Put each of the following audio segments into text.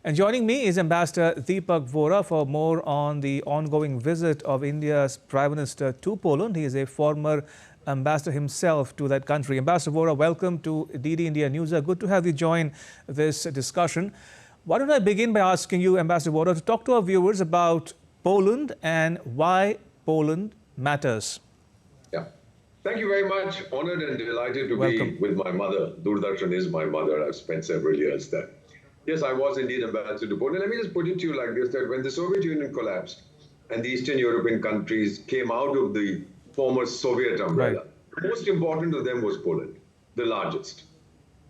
And joining me is Ambassador Deepak Vora for more on the ongoing visit of India's Prime Minister to Poland. He is a former ambassador himself to that country. Ambassador Vora, welcome to DD India News. Good to have you join this discussion. Why don't I begin by asking you, Ambassador Vora, to talk to our viewers about Poland and why Poland matters. Yeah. Thank you very much. Honored and delighted to be with my mother. Doordarshan is my mother. I've spent several years there. Yes, I was indeed ambassador to Poland. Let me just put it to you like this, that when the Soviet Union collapsed and the Eastern European countries came out of the former Soviet umbrella, the most important of them was Poland, the largest.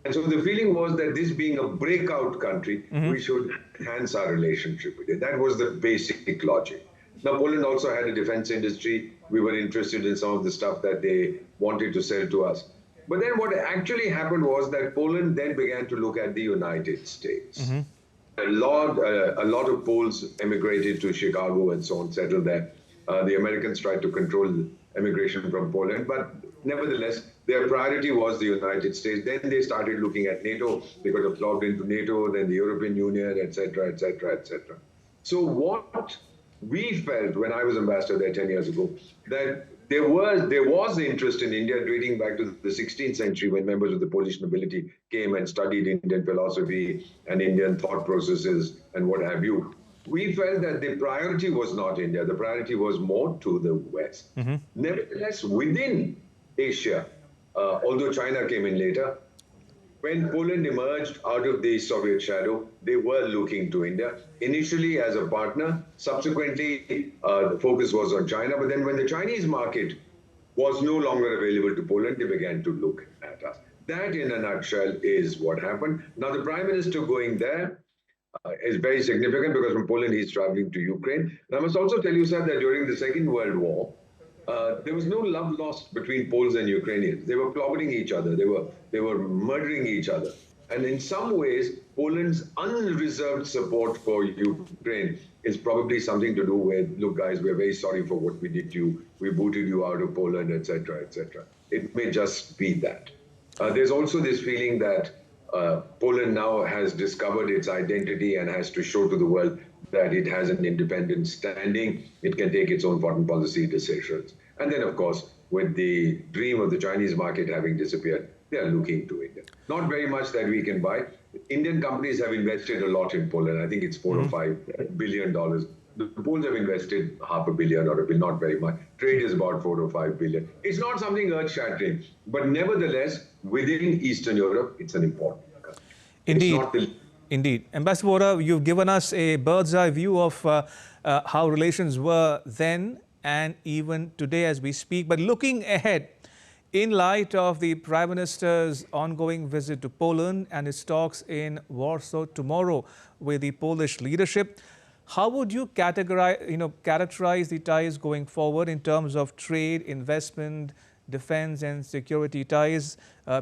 And so the feeling was that this being a breakout country, we should enhance our relationship with it. That was the basic logic. Now, Poland also had a defense industry. We were interested in some of the stuff that they wanted to sell to us. But then what actually happened was that Poland then began to look at the United States. A lot of Poles emigrated to Chicago and so on, settled there. The Americans tried to control immigration from Poland, but nevertheless, their priority was the United States. Then they started looking at NATO. They got absorbed into NATO, then the European Union, etc., etc., etc. So what we felt when I was ambassador there 10 years ago, that there was interest in India dating back to the 16th century when members of the Polish nobility came and studied Indian philosophy and Indian thought processes and what have you. We felt that the priority was not India. The priority was more to the West. Nevertheless, within Asia, although China came in later, when Poland emerged out of the Soviet shadow, they were looking to India, initially as a partner. Subsequently, the focus was on China. But then when the Chinese market was no longer available to Poland, they began to look at us. That, in a nutshell, is what happened. Now, the Prime Minister going there is very significant because from Poland, he's traveling to Ukraine. And I must also tell you, sir, that during the Second World War, there was no love lost between Poles and Ukrainians. They were clobbering each other. They were murdering each other. And in some ways, Poland's unreserved support for Ukraine is probably something to do with, look, guys, we're very sorry for what we did to you. We booted you out of Poland, etc., etc. It may just be that. There's also this feeling that Poland now has discovered its identity and has to show to the world that it has an independent standing. It can take its own foreign policy decisions. And then, of course, with the dream of the Chinese market having disappeared, they are looking to India. Not very much that we can buy. Indian companies have invested a lot in Poland. I think it's $4 or $5 billion. The Poles have invested $500 million or $1 billion, not very much. Trade is about $4 or $5 billion. It's not something earth-shattering, but nevertheless, within Eastern Europe, it's an important country. Indeed. Indeed. Ambassador Vora, you've given us a bird's eye view of how relations were then and even today as we speak. But looking ahead, in light of the Prime Minister's ongoing visit to Poland and his talks in Warsaw tomorrow with the Polish leadership, how would you characterize the ties going forward in terms of trade, investment, defense and security ties,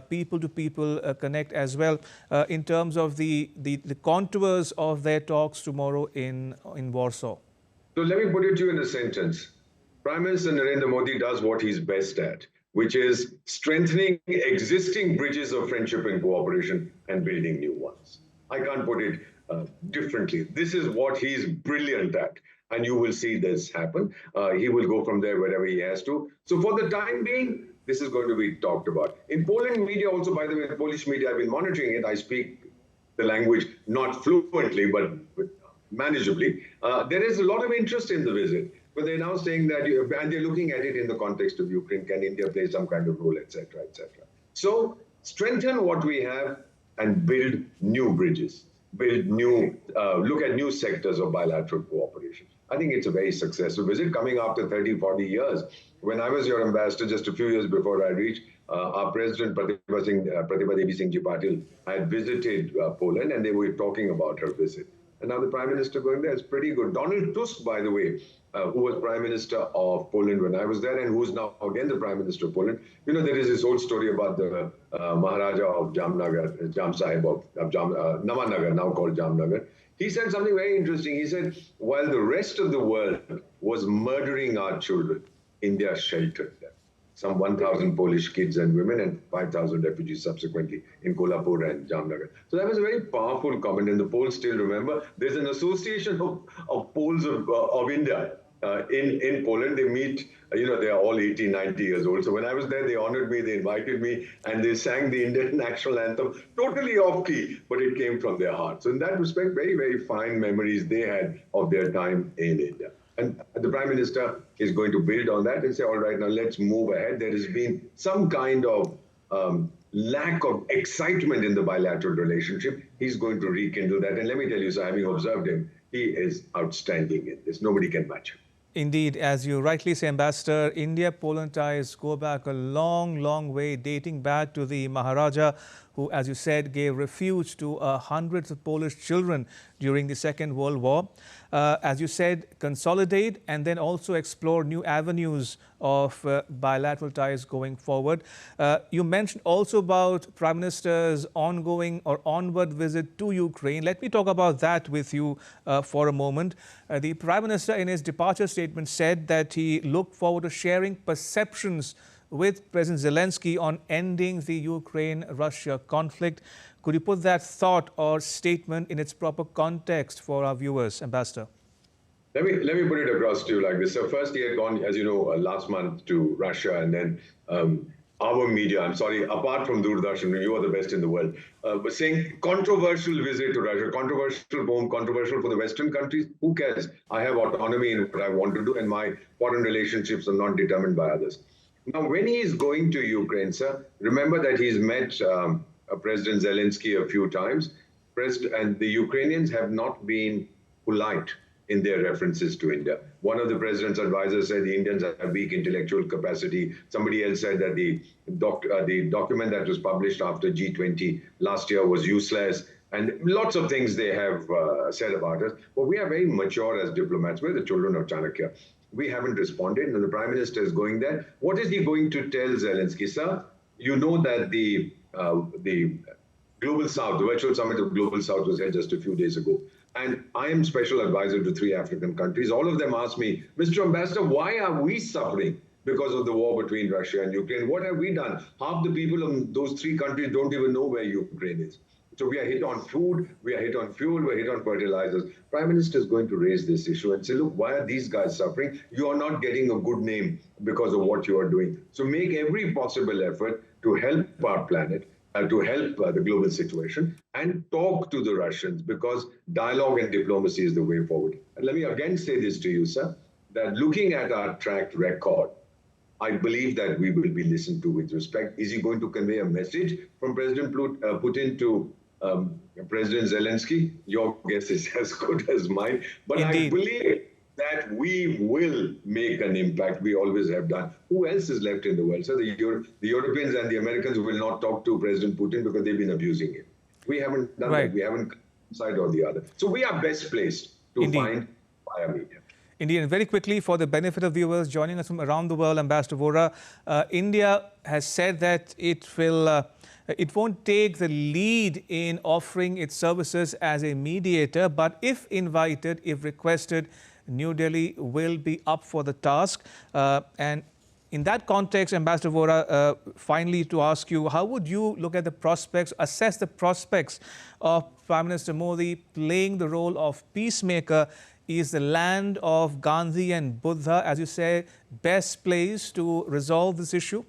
people-to-people connect as well, in terms of the contours of their talks tomorrow in Warsaw? So let me put it to you in a sentence. Prime Minister Narendra Modi does what he's best at, which is strengthening existing bridges of friendship and cooperation and building new ones. I can't put it differently. This is what he's brilliant at. And you will see this happen. He will go from there wherever he has to. So for the time being, this is going to be talked about. In Poland media also, by the way, Polish media, I've been monitoring it. I speak the language not fluently, but manageably. There is a lot of interest in the visit. But they're now saying that, and they're looking at it in the context of Ukraine. Can India play some kind of role, etc., etc. So strengthen what we have and build new bridges. Look at new sectors of bilateral cooperation. I think it's a very successful visit coming after 30, 40 years. When I was your ambassador just a few years before I reached, our president, Pratibha Devi Singh Ji Patil, had visited Poland and they were talking about her visit. And now the Prime Minister going there is pretty good. Donald Tusk, by the way, who was Prime Minister of Poland when I was there and who's now again the Prime Minister of Poland. You know, there is this old story about the Maharaja of Jamnagar, Jam Sahib of Namanagar, now called Jamnagar. He said something very interesting. He said, while the rest of the world was murdering our children, India sheltered them. some 1,000 Polish kids and women and 5,000 refugees subsequently in Kolhapur and Jamnagar. So that was a very powerful comment, and the Poles still remember. There's an association of Poles of India in Poland. They meet, they are all 80, 90 years old. So when I was there, they honored me, they invited me, and they sang the Indian national anthem, totally off-key, but it came from their heart. So in that respect, very, very fine memories they had of their time in India. And the Prime Minister is going to build on that and say, all right, now let's move ahead. There has been some kind of lack of excitement in the bilateral relationship. He's going to rekindle that. And let me tell you, so having observed him, he is outstanding in this. Nobody can match him. Indeed, as you rightly say, Ambassador, India-Poland ties go back a long, long way, dating back to the Maharaja, who, as you said, gave refuge to hundreds of Polish children during the Second World War. As you said, consolidate and then also explore new avenues of bilateral ties going forward. You mentioned also about Prime Minister's ongoing or onward visit to Ukraine. Let me talk about that with you for a moment. The Prime Minister in his departure statement said that he looked forward to sharing perceptions with President Zelensky on ending the Ukraine-Russia conflict. Could you put that thought or statement in its proper context for our viewers, Ambassador? Let me put it across to you like this. So first he had gone, as you know, last month to Russia, and then our media, I'm sorry, apart from Doordarshan, you are the best in the world, was saying controversial visit to Russia, controversial home, controversial for the Western countries. Who cares? I have autonomy in what I want to do, and my foreign relationships are not determined by others. Now, when he is going to Ukraine, sir, remember that he's met President Zelensky a few times, and the Ukrainians have not been polite in their references to India. One of the president's advisors said the Indians have weak intellectual capacity. Somebody else said that the document that was published after G20 last year was useless. And lots of things they have said about us. But we are very mature as diplomats. We're the children of Chanakya. We haven't responded, and the Prime Minister is going there. What is he going to tell Zelensky, sir? You know that the Global South, the virtual summit of Global South was held just a few days ago. And I am special advisor to 3 African countries. All of them asked me, Mr. Ambassador, why are we suffering because of the war between Russia and Ukraine? What have we done? Half the people of those 3 countries don't even know where Ukraine is. So we are hit on food, we are hit on fuel, we are hit on fertilizers. Prime Minister is going to raise this issue and say, look, why are these guys suffering? You are not getting a good name because of what you are doing. So make every possible effort to help our planet, to help the global situation, and talk to the Russians, because dialogue and diplomacy is the way forward. And let me again say this to you, sir, that looking at our track record, I believe that we will be listened to with respect. Is he going to convey a message from President Putin to President Zelensky? Your guess is as good as mine. But indeed, I believe that we will make an impact. We always have done. Who else is left in the world? So the Europeans and the Americans will not talk to President Putin because they've been abusing him. We haven't done that. We haven't side or the other. So we are best placed to find via media. Indeed, and very quickly, for the benefit of viewers joining us from around the world, Ambassador Vora, India has said that it won't take the lead in offering its services as a mediator, but if invited, if requested, New Delhi will be up for the task. And in that context, Ambassador Vora, finally to ask you, how would you look at the prospects, assess the prospects of Prime Minister Modi playing the role of peacemaker? Is the land of Gandhi and Buddha, as you say, best placed to resolve this issue?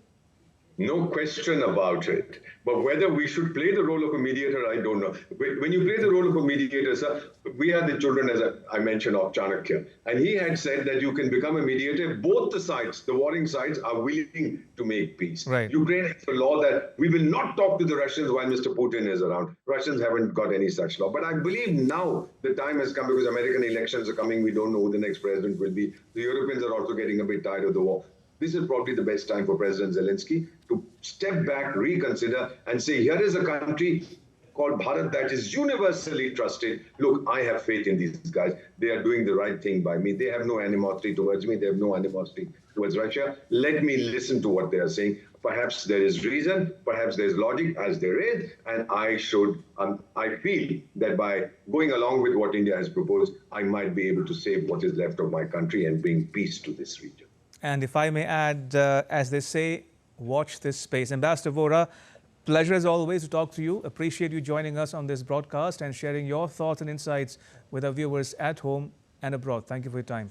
No question about it. But whether we should play the role of a mediator, I don't know. When you play the role of a mediator, sir, we are the children, as I mentioned, of Chanakya. And he had said that you can become a mediator. Both the sides, the warring sides, are willing to make peace. Right. Ukraine has a law that we will not talk to the Russians while Mr. Putin is around. Russians haven't got any such law. But I believe now the time has come, because American elections are coming. We don't know who the next president will be. The Europeans are also getting a bit tired of the war. This is probably the best time for President Zelensky to step back, reconsider, and say, here is a country called Bharat that is universally trusted. Look, I have faith in these guys. They are doing the right thing by me. They have no animosity towards me. They have no animosity towards Russia. Let me listen to what they are saying. Perhaps there is reason, perhaps there's logic, as there is, and I feel that by going along with what India has proposed, I might be able to save what is left of my country and bring peace to this region. And if I may add, as they say, watch this space. Ambassador Vora, pleasure as always to talk to you. Appreciate you joining us on this broadcast and sharing your thoughts and insights with our viewers at home and abroad. Thank you for your time.